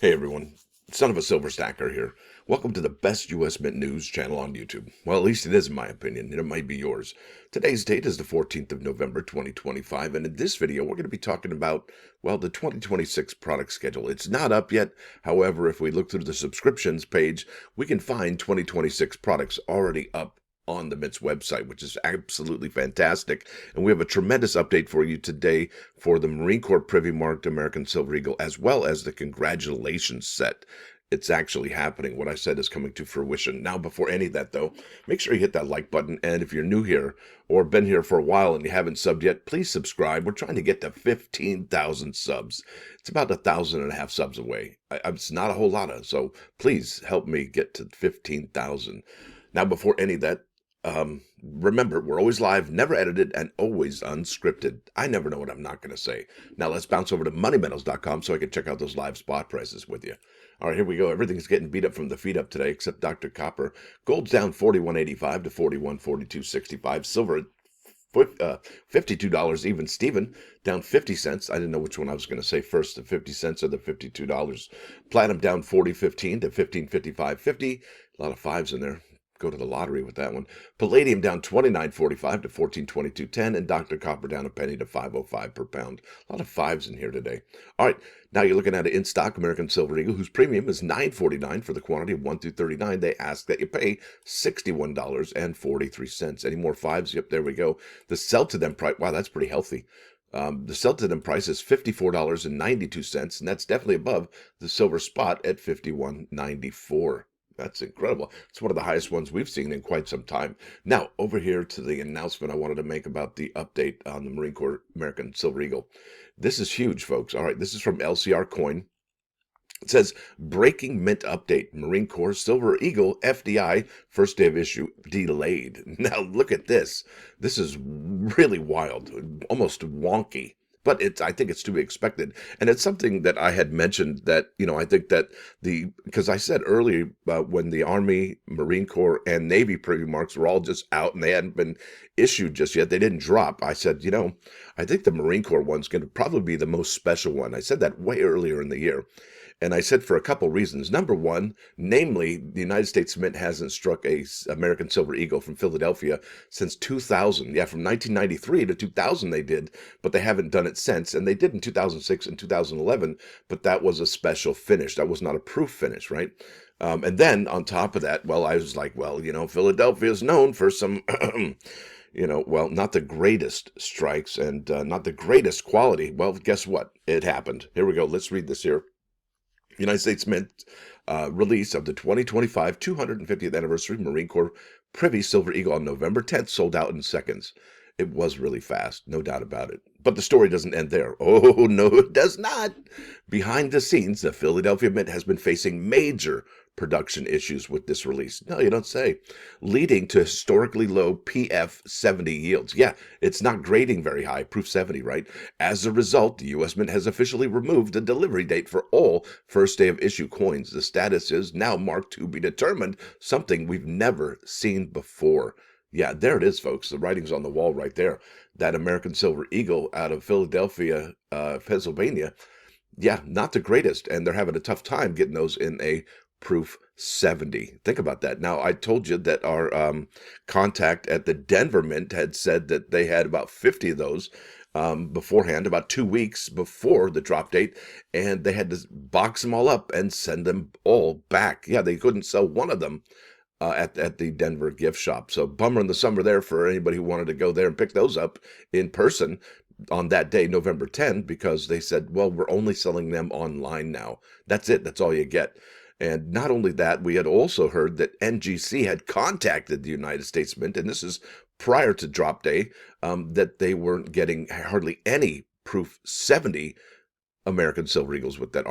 Hey everyone, Son of a Silver Stacker here. Welcome to the best U.S. Mint news channel on YouTube. Well, at least it is in my opinion, and it might be yours. Today's date is the 14th of November, 2025, and in this video we're going to be talking about, well, the 2026 product schedule. It's not up yet. However, if we look through the subscriptions page, we can find 2026 products already up on the Mint's website, which is absolutely fantastic. And we have a tremendous update for you today for the Marine Corps Privy marked American Silver Eagle, as well as the congratulations set. It's actually happening. What I said is coming to fruition. Now, before any of that, though, make sure you hit that like button. And if you're new here or been here for a while and you haven't subbed yet, please subscribe. We're trying to get to 15,000 subs. It's about 1,500 subs away. It's not a whole lot of, so please help me get to 15,000. Now, before any of that, remember, we're always live, never edited, and always unscripted. I never know what I'm not going to say. Now let's bounce over to moneymetals.com so I can check out those live spot prices with you. All right, here we go. Everything's getting beat up from the feet up today, except Dr. Copper. Gold's down 41.85 to 41.4265. Silver at $52 even. Steven down 50 cents. I didn't know which one I was going to say first, the 50 cents or the $52. Platinum down 40.15 to 15.55.50. A lot of fives in there. Go to the lottery with that one. Palladium down 29.45 to 14.22.10, and Dr. Copper down a penny to 5.05 per pound. A lot of fives in here today. All right, now you're looking at an in-stock American Silver Eagle, whose premium is $9.49 for the quantity of 1 through 39. They ask that you pay $61.43. Any more fives? Yep, there we go. The sell to them price, wow, that's pretty healthy. The sell to them price is $54.92, and that's definitely above the silver spot at $51.94. That's incredible. It's one of the highest ones we've seen in quite some time. Now, over here to the announcement I wanted to make about the update on the Marine Corps American Silver Eagle. This is huge, folks. All right, this is from LCR Coin. It says, breaking mint update, Marine Corps Silver Eagle FDI, first day of issue delayed. Now, look at this. This is really wild, almost wonky. But I think it's to be expected. And it's something that I had mentioned that, I think that because I said earlier when the Army, Marine Corps, and Navy Privy marks were all just out and they hadn't been issued just yet, they didn't drop. I said, I think the Marine Corps one's going to probably be the most special one. I said that way earlier in the year. And I said for a couple reasons. Number one, namely, the United States Mint hasn't struck a American Silver Eagle from Philadelphia since 2000. Yeah, from 1993 to 2000 they did, but they haven't done it since. And they did in 2006 and 2011, but that was a special finish. That was not a proof finish, right? And then on top of that, well, I was like, well, Philadelphia is known for some, not the greatest strikes and not the greatest quality. Well, guess what? It happened. Here we go. Let's read this here. United States Mint release of the 2025 250th anniversary Marine Corps Privy Silver Eagle on November 10th sold out in seconds. It was really fast, no doubt about it. But the story doesn't end there. Oh, no, it does not. Behind the scenes, the Philadelphia Mint has been facing major production issues with this release. No, you don't say. Leading to historically low PF 70 yields. Yeah, it's not grading very high, proof 70, right? As a result, the U.S. Mint has officially removed the delivery date for all first day of issue coins. The status is now marked to be determined, something we've never seen before. Yeah, there it is, folks. The writing's on the wall right there. That American Silver Eagle out of Philadelphia, Pennsylvania. Yeah, not the greatest. And they're having a tough time getting those in a proof 70. Think about that. Now, I told you that our contact at the Denver Mint had said that they had about 50 of those beforehand, about 2 weeks before the drop date, and they had to box them all up and send them all back. Yeah, they couldn't sell one of them at the Denver gift shop. So bummer in the summer there for anybody who wanted to go there and pick those up in person on that day, November 10, because they said, well, we're only selling them online now. That's it. That's all you get. And not only that, we had also heard that NGC had contacted the United States Mint, and this is prior to drop day, that they weren't getting hardly any proof 70 American Silver Eagles with that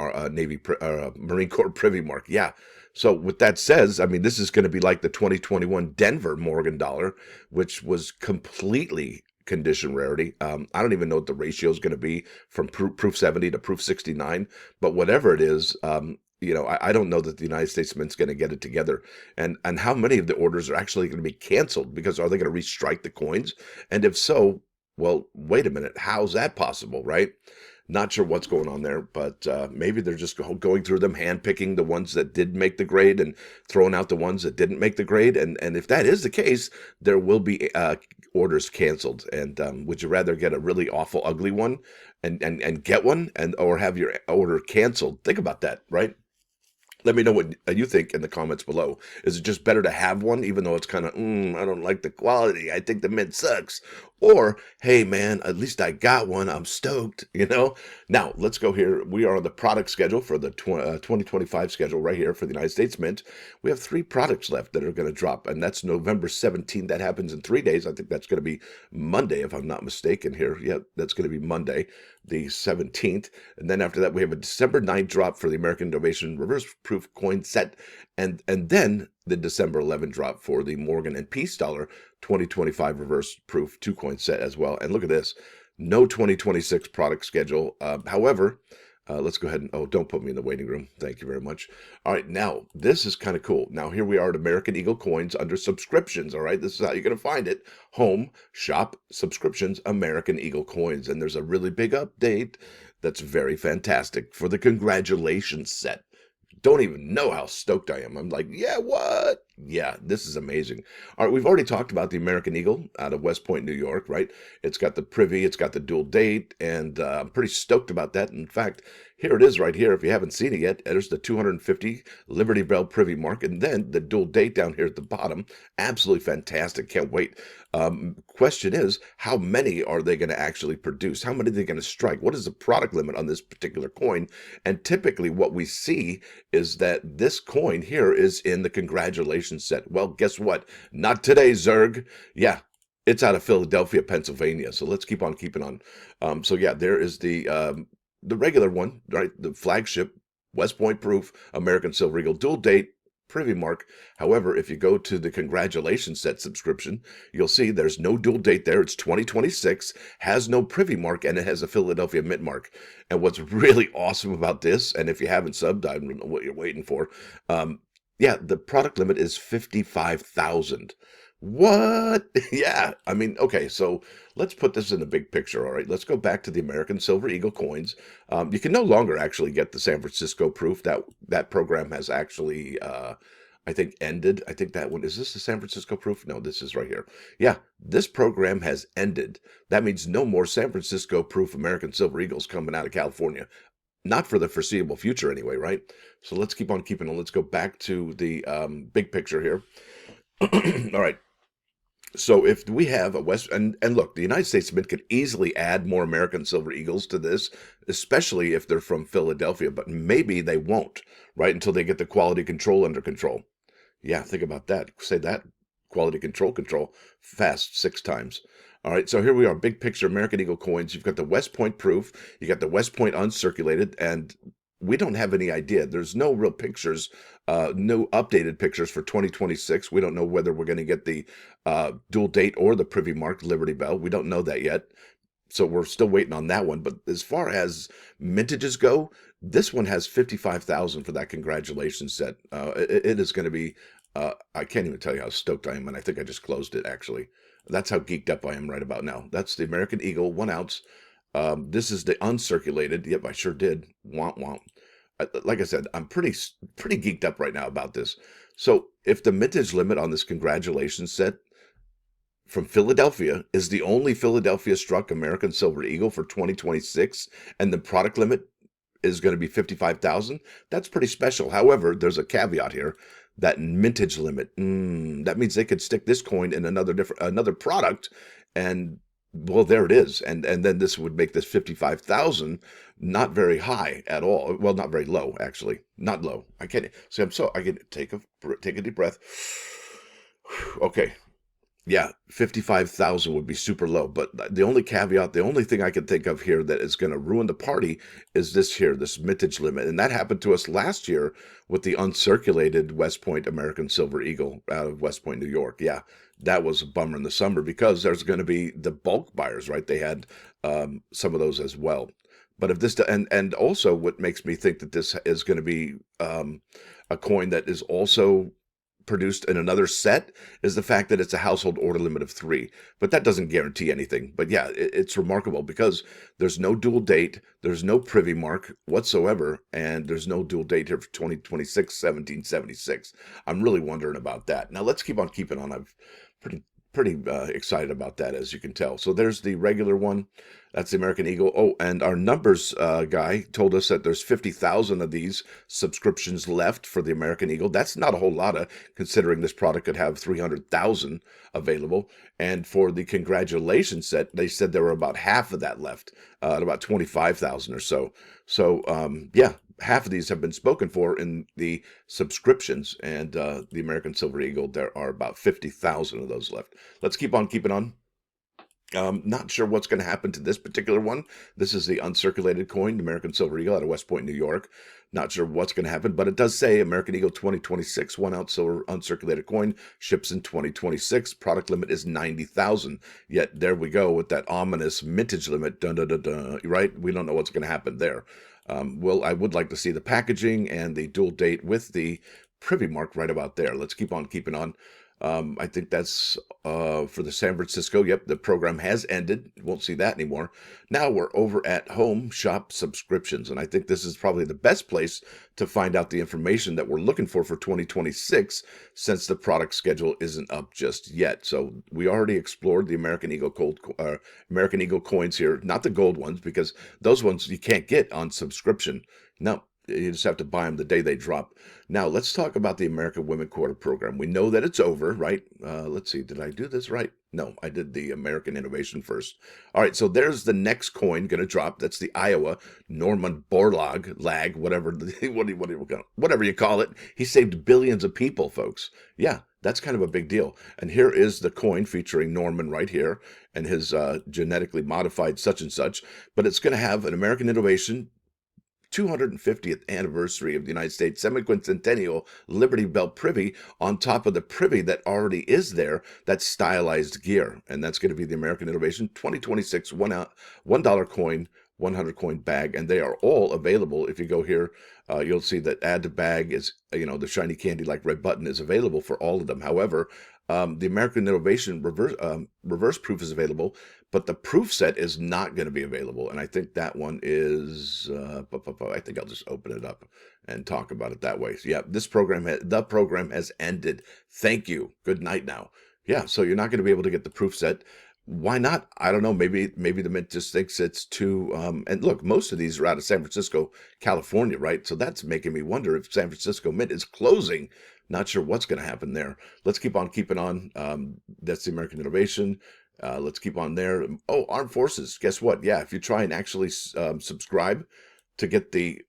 Marine Corps Privy mark. Yeah. So with that says, I mean, this is going to be like the 2021 Denver Morgan dollar, which was completely condition rarity. I don't even know what the ratio is going to be from proof 70 to proof 69, but whatever it is, I don't know that the United States Mint's going to get it together, and how many of the orders are actually going to be canceled, because are they going to restrike the coins? And if so, well, wait a minute, how's that possible, right? Not sure what's going on there, but maybe they're just going through them, handpicking the ones that did make the grade and throwing out the ones that didn't make the grade. And if that is the case, there will be orders canceled. And would you rather get a really awful, ugly one and get one, or have your order canceled? Think about that, right? Let me know what you think in the comments below. Is it just better to have one, even though it's kind of, I don't like the quality, I think the mint sucks? Or, hey man, at least I got one, I'm stoked, you know? Now, let's go here. We are on the product schedule for the 2025 schedule right here for the United States Mint. We have 3 products left that are going to drop, and that's November 17th. That happens in 3 days. I think that's going to be Monday, if I'm not mistaken here. Yeah, that's going to be Monday, the 17th. And then after that, we have a December 9th drop for the American Innovation Reverse Proof coin set, and then the December 11th drop for the Morgan and Peace Dollar 2025 Reverse Proof 2-coin set as well. And look at this, no 2026 product schedule. However, let's go ahead and, oh, don't put me in the waiting room. Thank you very much. All right, now, this is kind of cool. Now, here we are at American Eagle Coins under subscriptions, all right? This is how you're going to find it. Home, shop, subscriptions, American Eagle Coins. And there's a really big update that's very fantastic for the congratulations set. Don't even know how stoked I am. I'm like, yeah, what? Yeah, this is amazing. All right, we've already talked about the American Eagle out of West Point, New York, right? It's got the Privy, it's got the dual date, and I'm pretty stoked about that. In fact, here it is right here. If you haven't seen it yet, there's the 250 Liberty Bell Privy mark, and then the dual date down here at the bottom. Absolutely fantastic. Can't wait. Question is, how many are they going to actually produce? How many are they going to strike? What is the product limit on this particular coin? And typically what we see is that this coin here is in the congratulations set. Well, guess what? Not today, Zerg. Yeah, it's out of Philadelphia, Pennsylvania. So let's keep on keeping on. So yeah, there is the regular one, right? The flagship West Point Proof American Silver Eagle dual date Privy mark. However, if you go to the congratulations set subscription, you'll see there's no dual date there. It's 2026, has no Privy mark, and it has a Philadelphia mint mark. And what's really awesome about this, and if you haven't subbed, I don't know what you're waiting for. Yeah, the product limit is 55,000. What? Yeah, I mean, okay, so let's put this in the big picture, all right? Let's go back to the American Silver Eagle coins. You can no longer actually get the San Francisco proof. That program has actually, I think, ended. I think that one, is this the San Francisco proof? No, this is right here. Yeah, this program has ended. That means no more San Francisco proof American Silver Eagles coming out of California. Not for the foreseeable future anyway, right? So let's keep on keeping on. Let's go back to the big picture here. All right. So if we have a West, and look, the United States Mint could easily add more American Silver Eagles to this, especially if they're from Philadelphia, but maybe they won't, right, until they get the quality control under control. Yeah, think about that. Say that, quality control, fast 6 times. All right, so here we are, big picture American Eagle coins. You've got the West Point proof, you got the West Point uncirculated, and we don't have any idea. There's no real pictures, no updated pictures for 2026. We don't know whether we're going to get the dual date or the Privy mark Liberty Bell. We don't know that yet. So we're still waiting on that one. But as far as mintages go, this one has 55,000 for that congratulations set. It is going to be, I can't even tell you how stoked I am. And I think I just closed it, actually. That's how geeked up I am right about now. That's the American Eagle 1 ounce. This is the uncirculated. Yep, I sure did. Womp womp. Like I said, I'm pretty geeked up right now about this. So if the mintage limit on this congratulations set from Philadelphia is the only Philadelphia struck American Silver Eagle for 2026, and the product limit is going to be 55,000, that's pretty special. However, there's a caveat here. That mintage limit, that means they could stick this coin in another product, and well, there it is. And then this would make this 55,000 not very high at all. Well, not very low, actually. Not low. I can't see. I can take a deep breath. Okay. Yeah, 55,000 would be super low. But the only caveat, the only thing I can think of here that is going to ruin the party is this here, this mintage limit. And that happened to us last year with the uncirculated West Point American Silver Eagle out of West Point, New York. Yeah, that was a bummer in the summer because there's going to be the bulk buyers, right? They had some of those as well. But if this, and also what makes me think that this is going to be a coin that is also produced in another set is the fact that it's a household order limit of 3. But that doesn't guarantee anything. But yeah, it's remarkable because there's no dual date, there's no privy mark whatsoever, and there's no dual date here for 2026, 1776. I'm really wondering about that. Now let's keep on keeping on. I'm pretty excited about that, as you can tell. So there's the regular one. That's the American Eagle. Oh, and our numbers guy told us that there's 50,000 of these subscriptions left for the American Eagle. That's not a whole lot of, considering this product could have 300,000 available. And for the congratulations set, they said there were about half of that left, at about 25,000 or so. So, yeah, half of these have been spoken for in the subscriptions, and the American Silver Eagle, there are about 50,000 of those left. Let's keep on keeping on. Not sure what's going to happen to this particular one. This is the uncirculated coin, the American Silver Eagle out of West Point, New York. Not sure what's going to happen, but it does say American Eagle 2026, 1 ounce silver uncirculated coin, ships in 2026. Product limit is 90,000. Yet there we go with that ominous mintage limit. Dun, dun, dun, dun, right? We don't know what's going to happen there. Well, I would like to see the packaging and the dual date with the privy mark right about there. Let's keep on keeping on. I think that's for the San Francisco. Yep, the program has ended. Won't see that anymore. Now we're over at Home Shop Subscriptions, and I think this is probably the best place to find out the information that we're looking for 2026, since the product schedule isn't up just yet. So we already explored the American Eagle American Eagle coins here, not the gold ones, because those ones you can't get on subscription. No. You just have to buy them the day they drop. Now, let's talk about the American Women Quarter Program. We know that it's over, right? Let's see. Did I do this right? No, I did the American Innovation first. All right, so there's the next coin going to drop. That's the Iowa Norman Borlaug, whatever you call it. He saved billions of people, folks. Yeah, that's kind of a big deal. And here is the coin featuring Norman right here and his genetically modified such and such. But it's going to have an American Innovation 250th anniversary of the United States semi-quincentennial Liberty Bell Privy on top of the Privy that already is there, that stylized gear. And that's going to be the American Innovation 2026 $1 coin, 100 coin bag. And they are all available. If you go here, you'll see that add to bag is, the shiny candy like red button is available for all of them. However, the American Innovation reverse proof is available, but the proof set is not going to be available. And I think that one is, I think I'll just open it up and talk about it that way. So yeah, the program has ended. Thank you. Good night now. Yeah, so you're not going to be able to get the proof set. Why not? I don't know. Maybe the Mint just thinks it's too. And look, most of these are out of San Francisco, California, right? So that's making me wonder if San Francisco Mint is closing. Not sure what's going to happen there. Let's keep on keeping on. That's the American Innovation. Let's keep on there. Oh, Armed Forces. Guess what? Yeah, if you try and actually subscribe to get the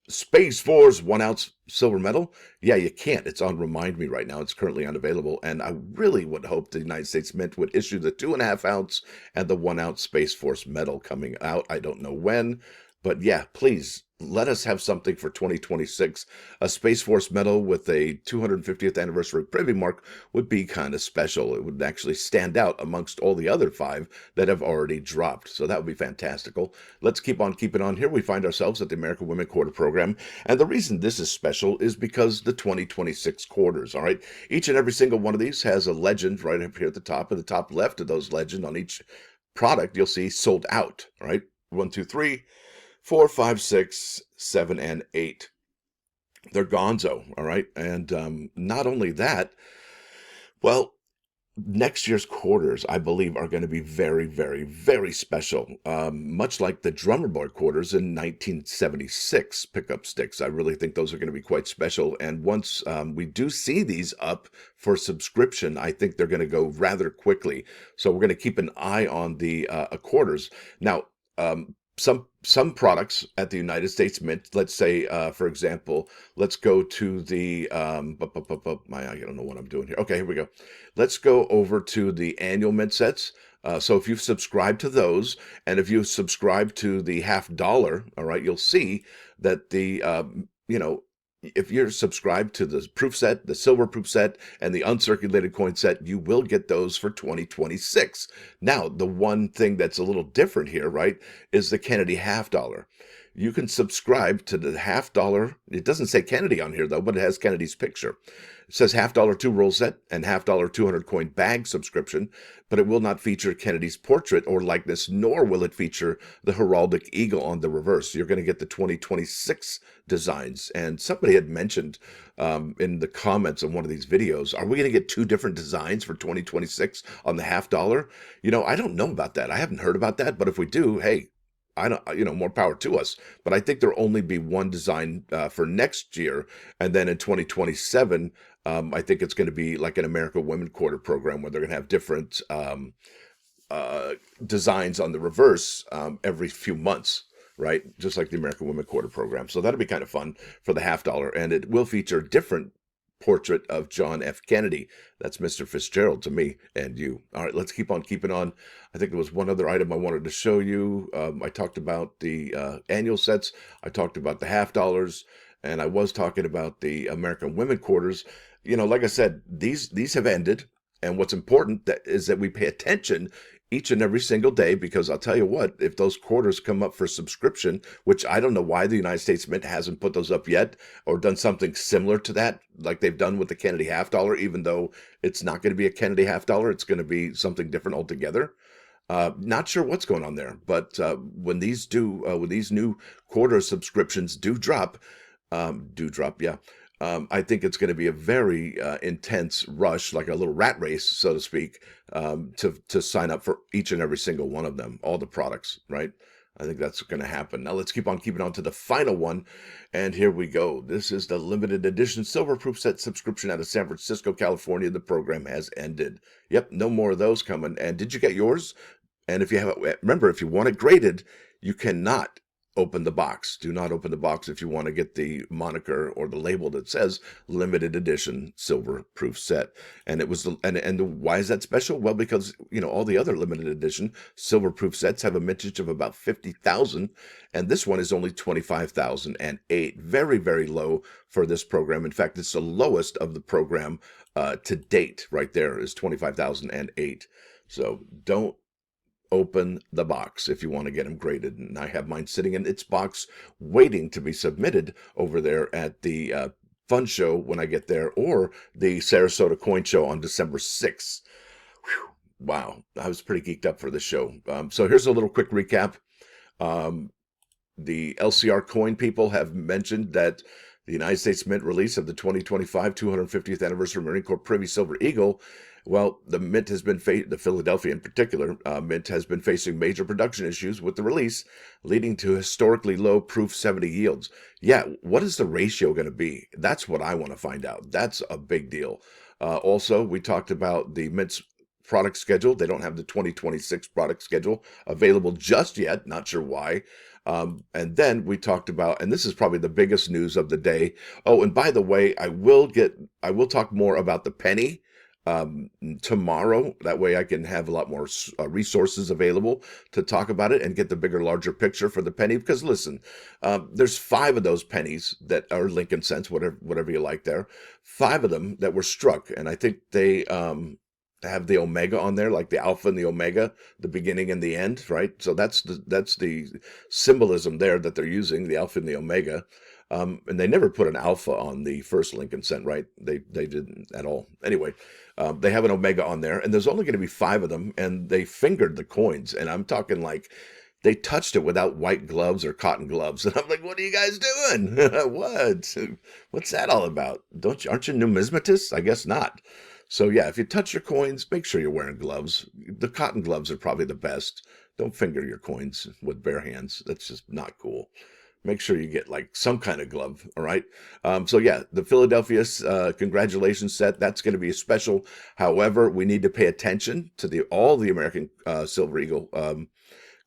Space Force 1 ounce silver medal, yeah, you can't. It's on Remind Me right now. It's currently unavailable. And I really would hope the United States Mint would issue the 2.5 ounce and the 1 ounce Space Force medal coming out. I don't know when, but yeah, please let us have something for 2026. A Space Force medal with a 250th anniversary Privy mark would be kind of special. It would actually stand out amongst all the other 5 that have already dropped. So that would be fantastical. Let's keep on keeping on here. We find ourselves at the American Women Quarter Program. And the reason this is special is because the 2026 quarters, all right? Each and every single one of these has a legend right up here at the top. At the top left of those legend on each product, you'll see sold out, all right? 1, 2, 3. 4, 5, 6, 7, and 8. They're gonzo, all right? And not only that, well, next year's quarters, I believe, are going to be very, very, very special. Much like the Drummer Boy quarters in 1976 pickup sticks. I really think those are going to be quite special. And once we do see these up for subscription, I think they're going to go rather quickly. So we're going to keep an eye on the quarters. Now, some products at the United States Mint, let's say, for example, let's go to the, I don't know what I'm doing here. Okay, here we go. Let's go over to the annual mint sets. So if you've subscribed to those, and if you subscribe to the $50, all right, you'll see that the, if you're subscribed to the proof set, the silver proof set, and the uncirculated coin set, you will get those for 2026. Now, the one thing that's a little different here, right, is the Kennedy $50. you can subscribe to the $half. It doesn't say Kennedy on here though, but it has Kennedy's picture. It says $half 2 roll set and $half 200 coin bag subscription, but it will not feature Kennedy's portrait or likeness, nor will it feature the heraldic eagle on the reverse. You're going to get the 2026 designs. And somebody had mentioned in the comments on one of these videos, are we going to get 2 different designs for 2026 on the $half? I don't know about that. I haven't heard about that, but if we do, hey, I don't, more power to us. But I think there'll only be one design for next year, and then in 2027, I think it's going to be like an American Women Quarter program where they're going to have different designs on the reverse every few months, right? Just like the American Women Quarter program. So that'll be kind of fun for the $half, and it will feature different portrait of John F. Kennedy. That's Mr. Fitzgerald to me and you. All right, let's keep on keeping on. I think there was one other item I wanted to show you. I talked about the annual sets. I talked about the $half, and I was talking about the American Women Quarters. Like I said, these have ended, and what's important is that we pay attention each and every single day, because I'll tell you what, if those quarters come up for subscription, which I don't know why the United States Mint hasn't put those up yet or done something similar to that, like they've done with the Kennedy $half, even though it's not going to be a Kennedy $half, it's going to be something different altogether. Not sure what's going on there, but when these new quarter subscriptions do drop, yeah. I think it's going to be a very intense rush, like a little rat race, so to speak, to sign up for each and every single one of them, all the products, right? I think that's going to happen. Now let's keep on keeping on to the final one, and here we go. This is the limited edition silver-proof set subscription out of San Francisco, California. The program has ended. Yep, no more of those coming. And did you get yours? And if you have, remember, if you want it graded, you cannot open the box. Do not open the box if you want to get the moniker or the label that says limited edition silver proof set. And it was why is that special? Well, because all the other limited edition silver proof sets have a mintage of about 50,000, and this one is only 25,008. Very, very low for this program. In fact, it's the lowest of the program to date. Right there is 25,008. So don't open the box if you want to get them graded. And I have mine sitting in its box waiting to be submitted over there at the fun show when I get there, or the Sarasota coin show on December 6th. Whew. Wow, I was pretty geeked up for this show. So here's a little quick recap. The LCR coin people have mentioned that the United States Mint release of the 2025 250th anniversary Marine Corps Privy Silver Eagle. Well, the Mint has been, the Philadelphia in particular, Mint has been facing major production issues with the release, leading to historically low proof 70 yields. Yeah, what is the ratio going to be? That's what I want to find out. That's a big deal. Also, we talked about the Mint's product schedule. They don't have the 2026 product schedule available just yet. Not sure why. And then we talked about, and this is probably the biggest news of the day. Oh, and by the way, I will talk more about the penny tomorrow. That way I can have a lot more resources available to talk about it and get the bigger, larger picture for the penny. Because listen, there's 5 of those pennies that are Lincoln cents, whatever you like there. 5 of them that were struck, and I think they have the omega on there, like the alpha and the omega, the beginning and the end, right? So that's the symbolism there that they're using, the alpha and the omega. And they never put an alpha on the first Lincoln cent, right? They didn't at all. Anyway, they have an omega on there, and there's only going to be 5 of them, and they fingered the coins, and I'm talking like they touched it without white gloves or cotton gloves, and I'm like, what are you guys doing? What's that all about? Aren't you numismatists? I guess not. So yeah, if you touch your coins, make sure you're wearing gloves. The cotton gloves are probably the best. Don't finger your coins with bare hands. That's just not cool. Make sure you get like some kind of glove, all right? So yeah, the Philadelphia congratulations set, that's going to be a special. However, we need to pay attention to all the American Silver Eagle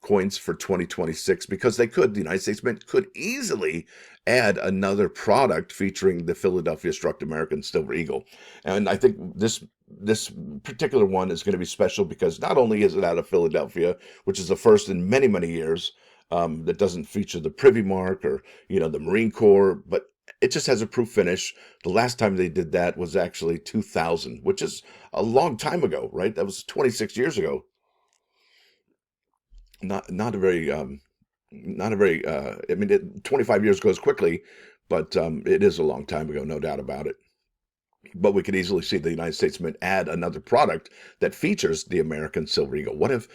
coins for 2026, because the United States Mint could easily add another product featuring the Philadelphia struck American Silver Eagle. And I think this particular one is going to be special because not only is it out of Philadelphia, which is the first in many, many years, that doesn't feature the Privy mark or, the Marine Corps, but it just has a proof finish. The last time they did that was actually 2000, which is a long time ago, right? That was 26 years ago. Not a very Not a very, I mean, 25 years goes quickly, but it is a long time ago, no doubt about it. But we could easily see the United States Mint add another product that features the American Silver Eagle. What if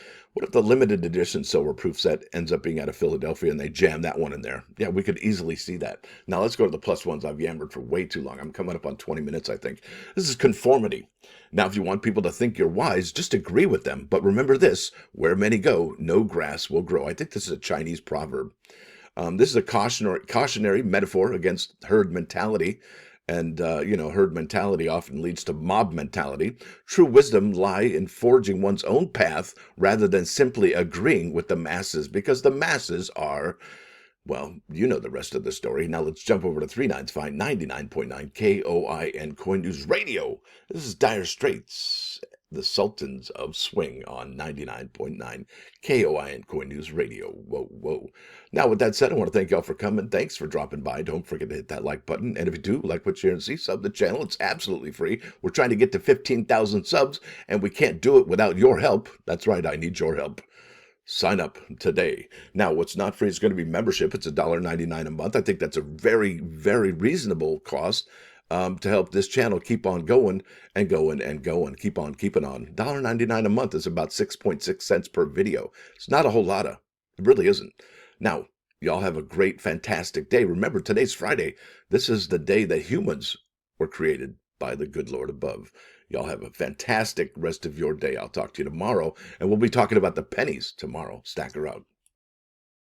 the limited edition silver proof set ends up being out of Philadelphia and they jam that one in there? Yeah, we could easily see that. Now let's go to the plus ones. I've yammered for way too long. I'm coming up on 20 minutes, I think. This is conformity. Now, if you want people to think you're wise, just agree with them. But remember this, where many go, no grass will grow. I think this is a Chinese proverb. This is a cautionary metaphor against herd mentality. And, herd mentality often leads to mob mentality. True wisdom lie in forging one's own path rather than simply agreeing with the masses, because the masses are, well, you know the rest of the story. Now let's jump over to 39's 99.9 KOIN Coin News Radio. This is Dire Straits, the Sultans of Swing on 99.9 KOIN Coin News Radio. Whoa, whoa. Now, with that said, I want to thank y'all for coming. Thanks for dropping by. Don't forget to hit that like button. And if you do like what you hear and see, sub the channel. It's absolutely free. We're trying to get to 15,000 subs, and we can't do it without your help. That's right, I need your help. Sign up today. Now, what's not free is going to be membership. It's $1.99 a month. I think that's a very, very reasonable cost to help this channel keep on going and going and going. Keep on keeping on. $1.99 a month is about 6.6 cents per video. It's not a whole lot of. It really isn't. Now, y'all have a great, fantastic day. Remember, today's Friday. This is the day that humans were created by the good Lord above. Y'all have a fantastic rest of your day. I'll talk to you tomorrow, and we'll be talking about the pennies tomorrow. Stacker out.